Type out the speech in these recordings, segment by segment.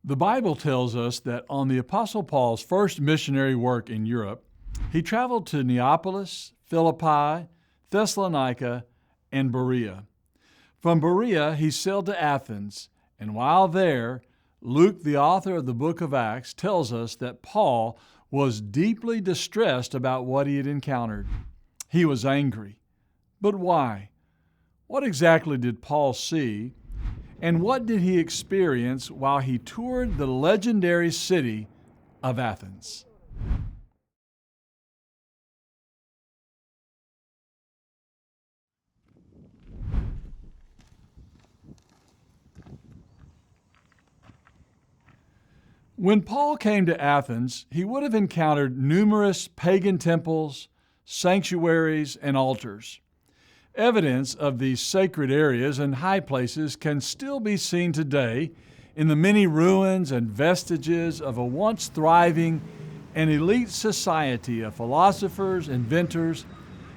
The Bible tells us that on the Apostle Paul's first missionary work in Europe, he traveled to Neapolis, Philippi, Thessalonica, and Berea. From Berea, he sailed to Athens, and while there, Luke, the author of the book of Acts, tells us that Paul was deeply distressed about what he had encountered. He was angry. But why? What exactly did Paul see? And what did he experience while he toured the legendary city of Athens? When Paul came to Athens, he would have encountered numerous pagan temples, sanctuaries, and altars. Evidence of these sacred areas and high places can still be seen today in the many ruins and vestiges of a once thriving and elite society of philosophers, inventors,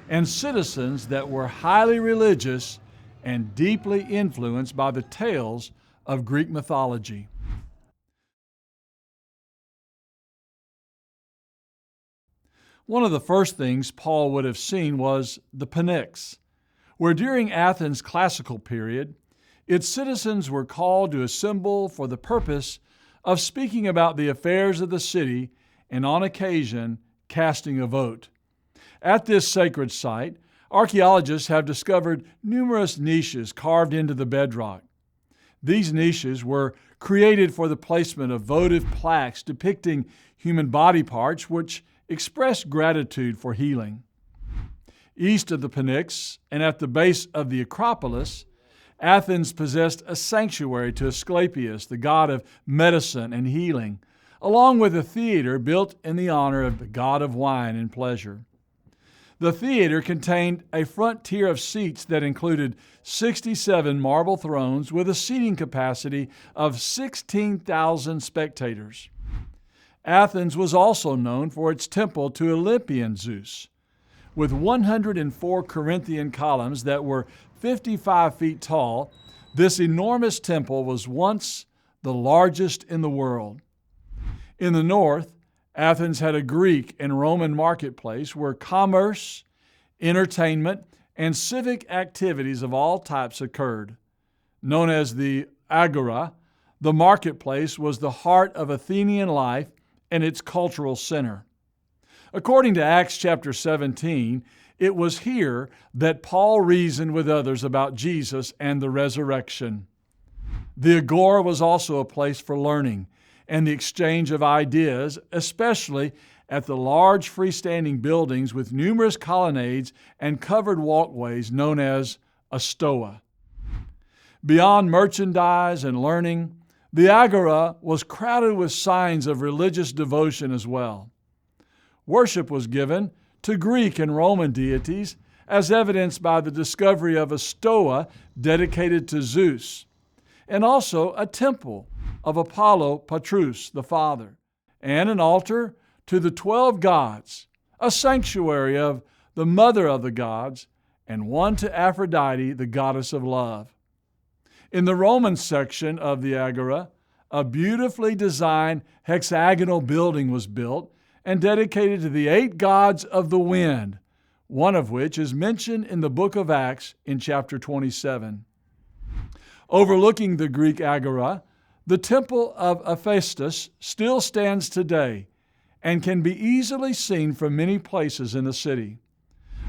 and citizens that were highly religious and deeply influenced by the tales of Greek mythology. One of the first things Paul would have seen was the Pnyx, where during Athens' classical period, its citizens were called to assemble for the purpose of speaking about the affairs of the city and, on occasion, casting a vote. At this sacred site, archaeologists have discovered numerous niches carved into the bedrock. These niches were created for the placement of votive plaques depicting human body parts which express gratitude for healing. East of the Pnyx and at the base of the Acropolis, Athens possessed a sanctuary to Asclepius, the god of medicine and healing, along with a theater built in the honor of the god of wine and pleasure. The theater contained a front tier of seats that included 67 marble thrones with a seating capacity of 16,000 spectators. Athens was also known for its temple to Olympian Zeus, with 104 Corinthian columns that were 55 feet tall. This enormous temple was once the largest in the world. In the north, Athens had a Greek and Roman marketplace where commerce, entertainment, and civic activities of all types occurred. Known as the Agora, the marketplace was the heart of Athenian life and its cultural center. According to Acts chapter 17, it was here that Paul reasoned with others about Jesus and the resurrection. The Agora was also a place for learning and the exchange of ideas, especially at the large freestanding buildings with numerous colonnades and covered walkways known as a stoa. Beyond merchandise and learning, the Agora was crowded with signs of religious devotion as well. Worship was given to Greek and Roman deities, as evidenced by the discovery of a stoa dedicated to Zeus, and also a temple of Apollo Patrus, the father, and an altar to the 12 gods, a sanctuary of the mother of the gods, and one to Aphrodite, the goddess of love. In the Roman section of the Agora, a beautifully designed hexagonal building was built and dedicated to the 8 gods of the wind, one of which is mentioned in the book of Acts in chapter 27. Overlooking the Greek Agora, the temple of Hephaestus still stands today and can be easily seen from many places in the city.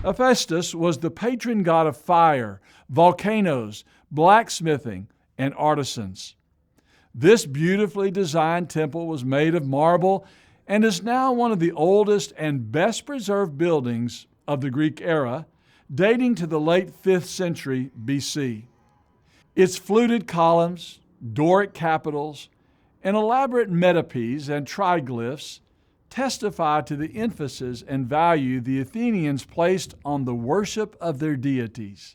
Hephaestus was the patron god of fire, volcanoes, blacksmithing, and artisans. This beautifully designed temple was made of marble and is now one of the oldest and best preserved buildings of the Greek era, dating to the late 5th century BC. Its fluted columns, Doric capitals, and elaborate metopes and triglyphs testify to the emphasis and value the Athenians placed on the worship of their deities.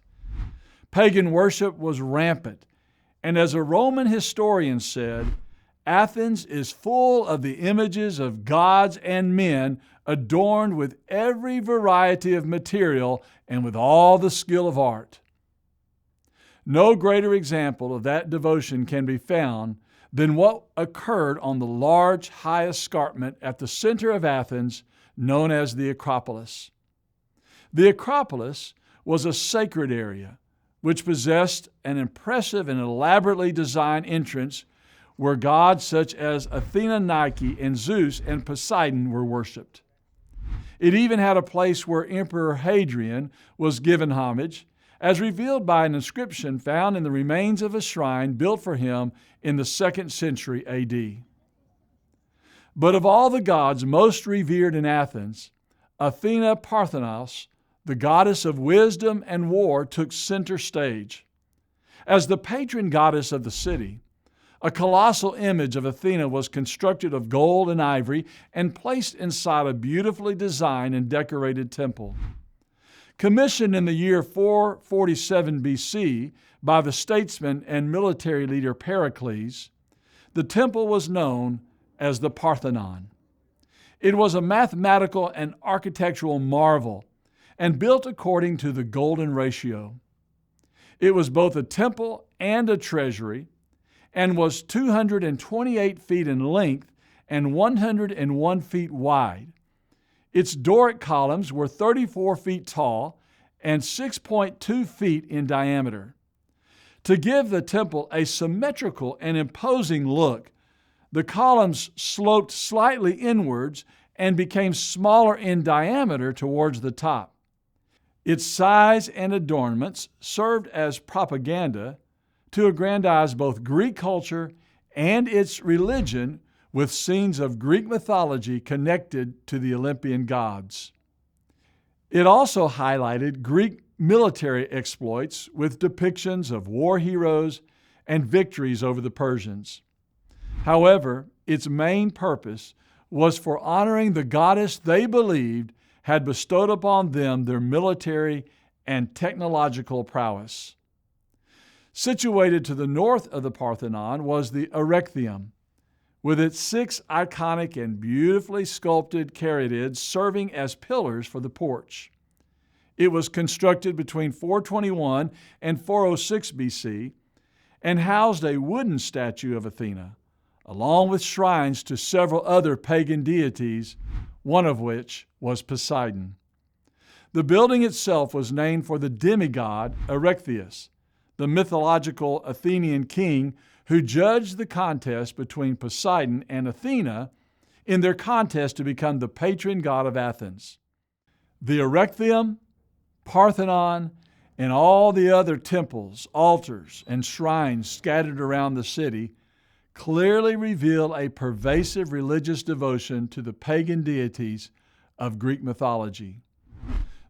Pagan worship was rampant, and as a Roman historian said, Athens is full of the images of gods and men adorned with every variety of material and with all the skill of art. No greater example of that devotion can be found than what occurred on the large, high escarpment at the center of Athens, known as the Acropolis. The Acropolis was a sacred area which possessed an impressive and elaborately designed entrance where gods such as Athena, Nike, and Zeus and Poseidon were worshipped. It even had a place where Emperor Hadrian was given homage, as revealed by an inscription found in the remains of a shrine built for him in the 2nd century AD. But of all the gods most revered in Athens, Athena Parthenos, the goddess of wisdom and war, took center stage. As the patron goddess of the city, a colossal image of Athena was constructed of gold and ivory and placed inside a beautifully designed and decorated temple. Commissioned in the year 447 BC by the statesman and military leader Pericles, the temple was known as the Parthenon. It was a mathematical and architectural marvel and built according to the golden ratio. It was both a temple and a treasury, and was 228 feet in length and 101 feet wide. Its Doric columns were 34 feet tall and 6.2 feet in diameter. To give the temple a symmetrical and imposing look, the columns sloped slightly inwards and became smaller in diameter towards the top. Its size and adornments served as propaganda to aggrandize both Greek culture and its religion with scenes of Greek mythology connected to the Olympian gods. It also highlighted Greek military exploits with depictions of war heroes and victories over the Persians. However, its main purpose was for honoring the goddess they believed had bestowed upon them their military and technological prowess. Situated to the north of the Parthenon was the Erechtheum, with its 6 iconic and beautifully sculpted caryatids serving as pillars for the porch. It was constructed between 421 and 406 BC and housed a wooden statue of Athena, along with shrines to several other pagan deities, one of which was Poseidon. The building itself was named for the demigod Erechtheus, the mythological Athenian king who judged the contest between Poseidon and Athena in their contest to become the patron god of Athens. The Erechtheum, Parthenon, and all the other temples, altars, and shrines scattered around the city clearly reveal a pervasive religious devotion to the pagan deities of Greek mythology.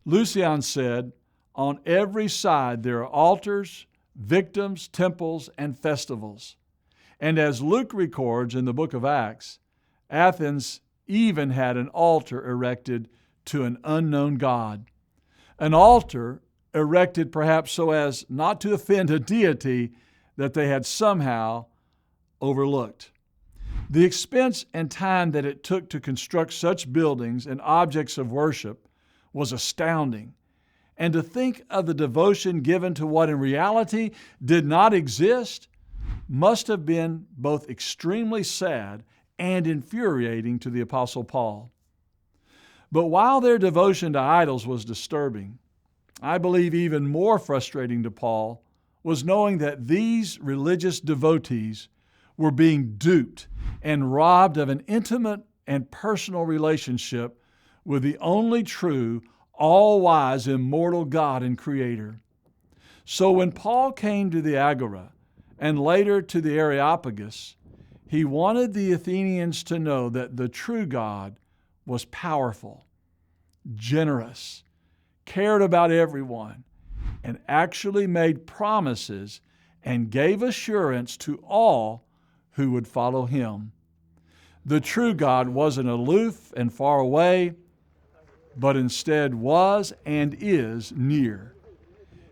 Lucian said, "On every side there are altars, victims, temples, and festivals." And as Luke records in the book of Acts, Athens even had an altar erected to an unknown god. An altar erected perhaps so as not to offend a deity that they had somehow overlooked. The expense and time that it took to construct such buildings and objects of worship was astounding. And to think of the devotion given to what in reality did not exist must have been both extremely sad and infuriating to the Apostle Paul. But while their devotion to idols was disturbing, I believe even more frustrating to Paul was knowing that these religious devotees were being duped and robbed of an intimate and personal relationship with the only true, all-wise, immortal God and Creator. So when Paul came to the Agora and later to the Areopagus, he wanted the Athenians to know that the true God was powerful, generous, cared about everyone, and actually made promises and gave assurance to all who would follow him. The true God wasn't aloof and far away, but instead was and is near.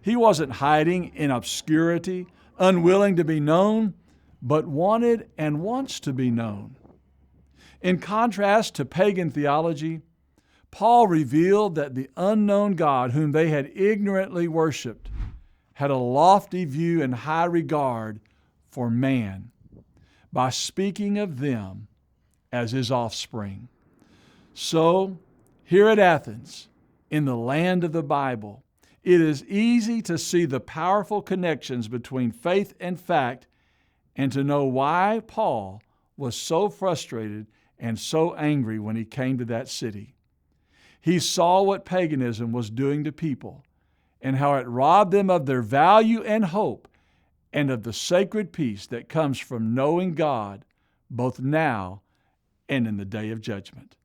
He wasn't hiding in obscurity, unwilling to be known, but wanted and wants to be known. In contrast to pagan theology, Paul revealed that the unknown God whom they had ignorantly worshiped had a lofty view and high regard for man. by speaking of them as his offspring. So, here at Athens, in the land of the Bible, it is easy to see the powerful connections between faith and fact and to know why Paul was so frustrated and so angry when he came to that city. He saw what paganism was doing to people and how it robbed them of their value and hope and of the sacred peace that comes from knowing God both now and in the day of judgment.